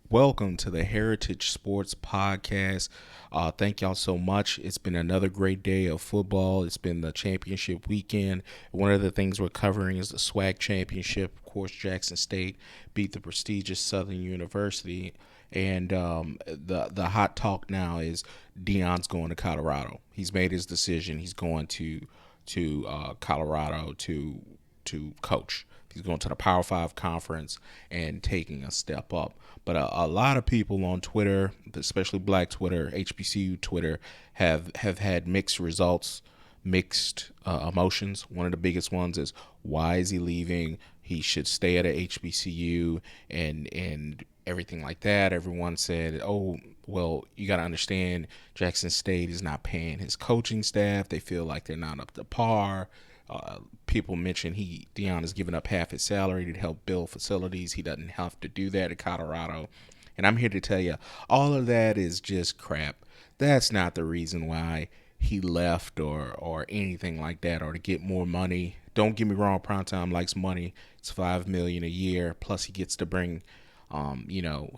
Welcome to the Heritage Sports Podcast. Thank y'all so much. It's been another great day of football. It's been the championship weekend. One of the things we're covering is the SWAC championship. Of course, Jackson State beat the prestigious Southern University. And the hot talk now is Deion's going to Colorado. He's made his decision. He's going to Colorado to coach. He's going to the Power Five conference and taking a step up. But a lot of people on Twitter, especially Black Twitter, HBCU Twitter, have had mixed results, mixed emotions. One of the biggest ones is, why is he leaving? He should stay at a HBCU and everything like that. Everyone said, oh, well, you got to understand, Jackson State is not paying his coaching staff. They feel like they're not up to par. People mention Deion has given up half his salary to help build facilities. He doesn't have to do that at Colorado. And I'm here to tell you, all of that is just crap. That's not the reason why he left or anything like that, or to get more money. Don't get me wrong, Primetime likes money. It's $5 million a year. Plus he gets to bring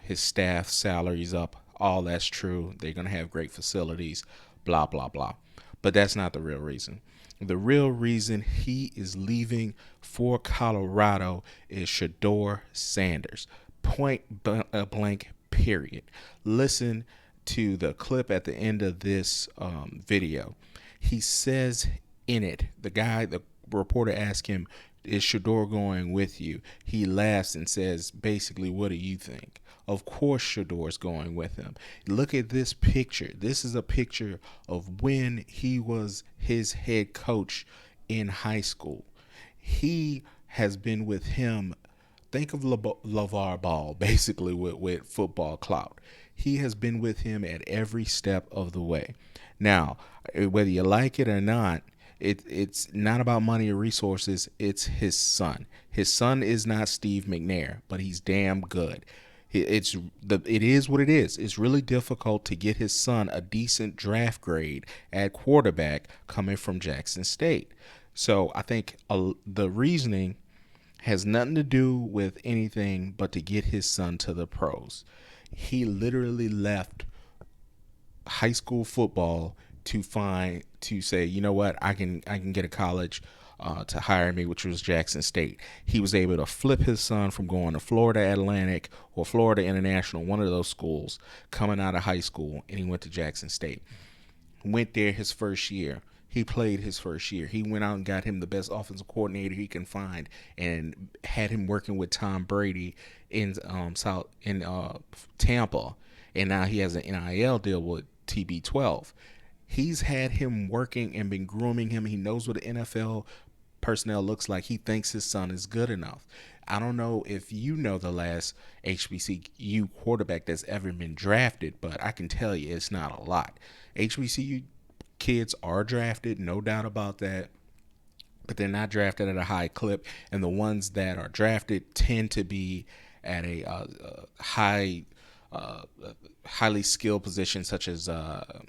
his staff salaries up. All that's true. They're going to have great facilities, blah, blah, blah. But that's not the real reason. The real reason he is leaving for Colorado is Deion Sanders. Point blank, period. Listen to the clip at the end of this video. He says in it, the reporter asked him, is Shedeur going with you? He laughs and says, basically, what do you think? Of course Shedeur's going with him. Look at this picture. This is a picture of when he was his head coach in high school. He has been with him. Think of LeVar Ball, basically, with football clout. He has been with him at every step of the way. Now, whether you like it or not, it's not about money or resources. It's his son. His son is not Steve McNair, but he's damn good. It is what it is. It's really difficult to get his son a decent draft grade at quarterback coming from Jackson State. So I think the reasoning has nothing to do with anything but to get his son to the pros. He literally left high school football to say, you know what, I can get a college to hire me, which was Jackson State. He was able to flip his son from going to Florida Atlantic or Florida International, one of those schools, coming out of high school, and he went to Jackson State. Went there his first year. He played his first year. He went out and got him the best offensive coordinator he can find, and had him working with Tom Brady in Tampa, and now he has an NIL deal with TB12. He's had him working and been grooming him. He knows what the NFL personnel looks like. He thinks his son is good enough. I don't know if you know the last HBCU quarterback that's ever been drafted, but I can tell you it's not a lot. HBCU kids are drafted, no doubt about that, but they're not drafted at a high clip, and the ones that are drafted tend to be at a highly skilled position, such as a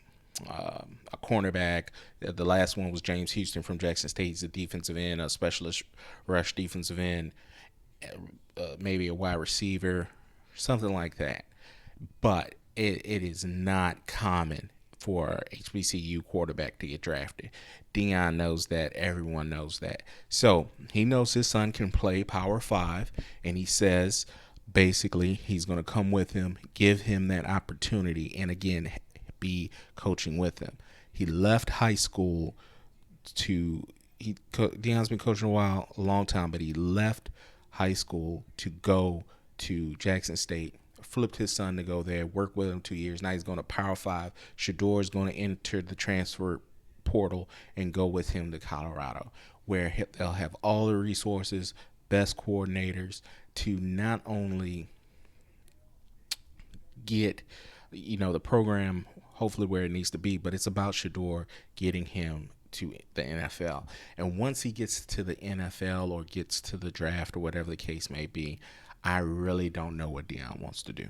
cornerback. The last one was James Houston from Jackson State. He's a defensive end, a specialist rush defensive end, maybe a wide receiver, something like that. But it is not common for HBCU quarterback to get drafted. Deion knows that. Everyone knows that. So he knows his son can play Power 5, and he says basically he's going to come with him, give him that opportunity, and again, be coaching with him. He left high school Deion's been coaching a long time, but he left high school to go to Jackson State, flipped his son to go there, worked with him 2 years. Now he's going to Power 5. Shedeur is going to enter the transfer portal and go with him to Colorado, where they'll have all the resources, best coordinators to not only get the program hopefully where it needs to be, but it's about Shedeur getting him to the NFL. And once he gets to the NFL or gets to the draft or whatever the case may be, I really don't know what Deion wants to do.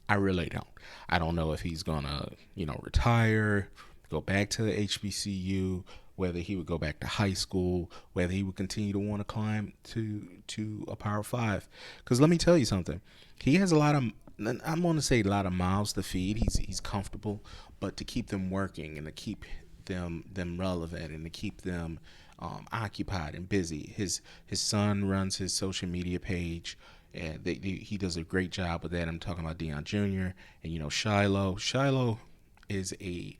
I really don't. I don't know if he's gonna, retire, go back to the HBCU, whether he would go back to high school, whether he would continue to want to climb to a Power 5. Because let me tell you something. He has a lot of I'm going to say a lot of mouths to feed. He's comfortable, but to keep them working and to keep them relevant and to keep them occupied and busy. His son runs his social media page, and he does a great job with that. I'm talking about Deion Jr. and Shiloh. Shiloh is a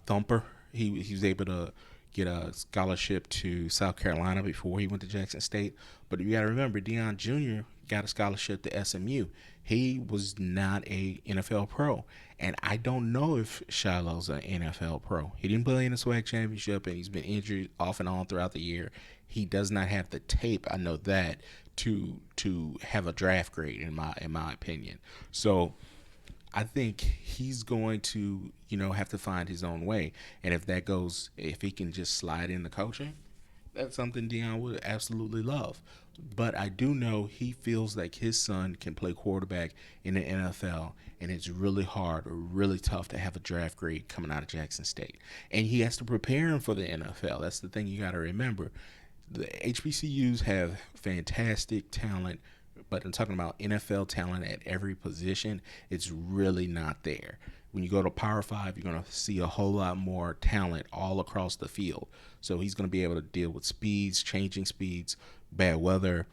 thumper. He was able to get a scholarship to South Carolina before he went to Jackson State. But you got to remember, Deion Jr. got a scholarship to SMU. He was not a NFL pro, and I don't know if Shiloh's an NFL pro. He didn't play in the SWAC championship, and he's been injured off and on throughout the year. He does not have the tape. I know that to have a draft grade in my opinion. So I think he's going to, have to find his own way. And if he can just slide into coaching, that's something Deion would absolutely love. But I do know he feels like his son can play quarterback in the NFL, and it's really hard or really tough to have a draft grade coming out of Jackson State. And he has to prepare him for the NFL. That's the thing you got to remember. The HBCUs have fantastic talent, but I'm talking about NFL talent at every position. It's really not there. When you go to Power 5, you're going to see a whole lot more talent all across the field. So he's going to be able to deal with speeds, changing speeds, bad weather,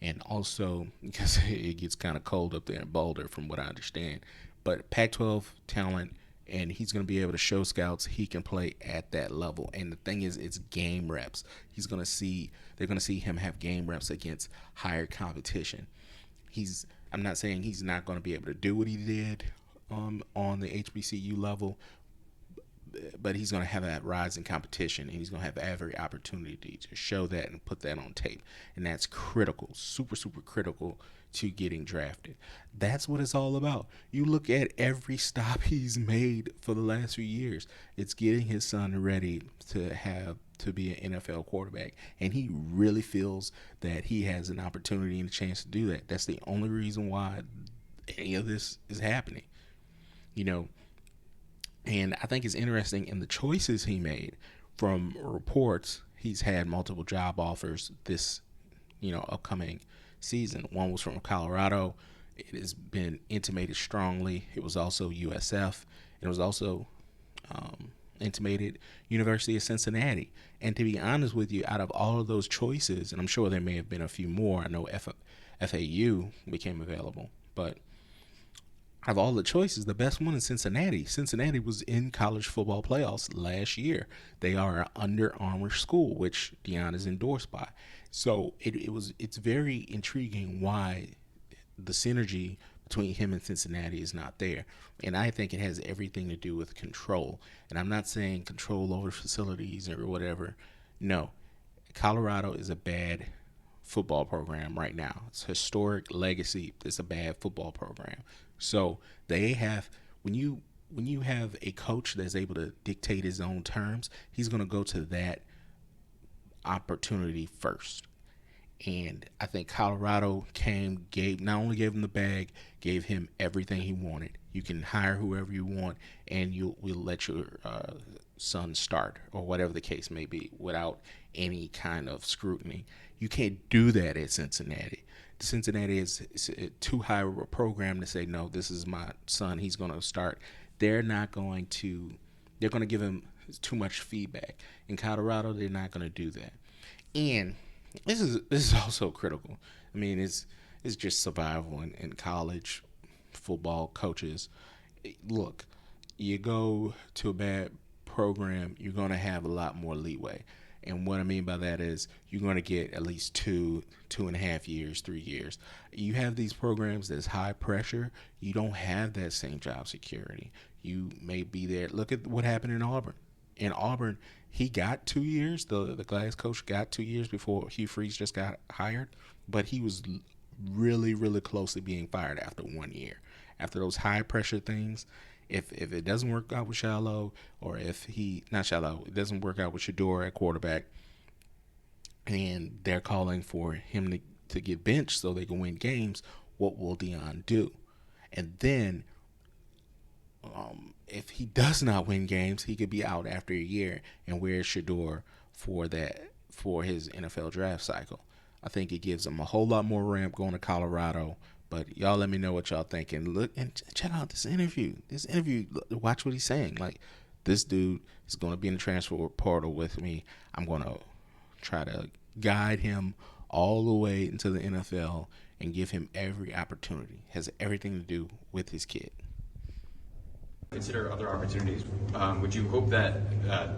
and also because it gets kind of cold up there in Boulder from what I understand. But Pac-12 talent, and he's going to be able to show scouts he can play at that level. And the thing is, it's game reps. They're going to see him have game reps against higher competition. I'm not saying he's not going to be able to do what he did on the HBCU level, but he's going to have that rise in competition, and he's going to have every opportunity to show that and put that on tape. And that's critical, super, super critical to getting drafted. That's what it's all about. You look at every stop he's made for the last few years. It's getting his son ready to be an NFL quarterback, and he really feels that he has an opportunity and a chance to do that. That's the only reason why any of this is happening. And I think it's interesting in the choices he made. From reports, he's had multiple job offers this, upcoming season. One was from Colorado. It has been intimated strongly. It was also USF. It was also intimated University of Cincinnati. And to be honest with you, out of all of those choices, and I'm sure there may have been a few more. I know FAU became available, but out of all the choices, the best one is Cincinnati. Cincinnati was in college football playoffs last year. They are an Under Armour school, which Deion is endorsed by. So it's very intriguing why the synergy between him and Cincinnati is not there. And I think it has everything to do with control. And I'm not saying control over facilities or whatever. No, Colorado is a bad football program right now. It's historic legacy. It's a bad football program. So they have when you have a coach that's able to dictate his own terms, he's going to go to that opportunity first. And I think Colorado not only gave him the bag, gave him everything he wanted. You can hire whoever you want, and we'll let your son start, or whatever the case may be, without any kind of scrutiny. You can't do that at Cincinnati. Cincinnati is too high of a program to say, no, this is my son, he's going to start. They're going to give him too much feedback. In Colorado, they're not going to do that. And this is also critical. I mean, it's just survival in college football coaches. Look, you go to a bad program, you're going to have a lot more leeway. And what I mean by that is you're going to get at least 2.5 years, 3 years. You have these programs that's high pressure. You don't have that same job security. You may be there. Look at what happened in Auburn. In Auburn, he got 2 years. The glass coach got 2 years before Hugh Freeze just got hired. But he was really, really close to being fired after 1 year. After those high pressure things, if it doesn't work out with Shiloh, or it doesn't work out with Shador at quarterback, and they're calling for him to get benched so they can win games, what will Deion do? And then if he does not win games, he could be out after a year, and where's Shador for his NFL draft cycle? I think it gives him a whole lot more ramp going to Colorado, But y'all let me know what y'all think, and look and check out this interview. Watch what he's saying. Like, this dude is going to be in the transfer portal with me. I'm going to try to guide him all the way into the NFL and give him every opportunity. Has everything to do with his kid. Consider other opportunities. Would you hope that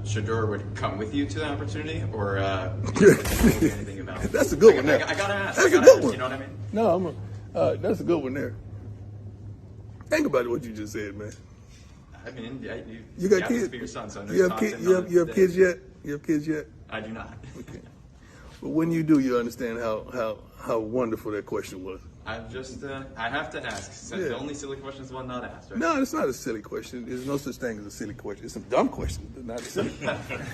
Shedeur would come with you to the opportunity, or anything about it? That's a good one there. I gotta ask. That's a good one. You know what I mean? No, that's a good one there. Think about what you just said, man. I mean, you got kids. To be your son, so I know you have kids yet? You have kids yet? I do not. Okay. But when you do, you understand how wonderful that question was. I have to ask. So the only silly question is the one not asked, right? No, it's not a silly question. There's no such thing as a silly question. It's a dumb question, but not a silly question.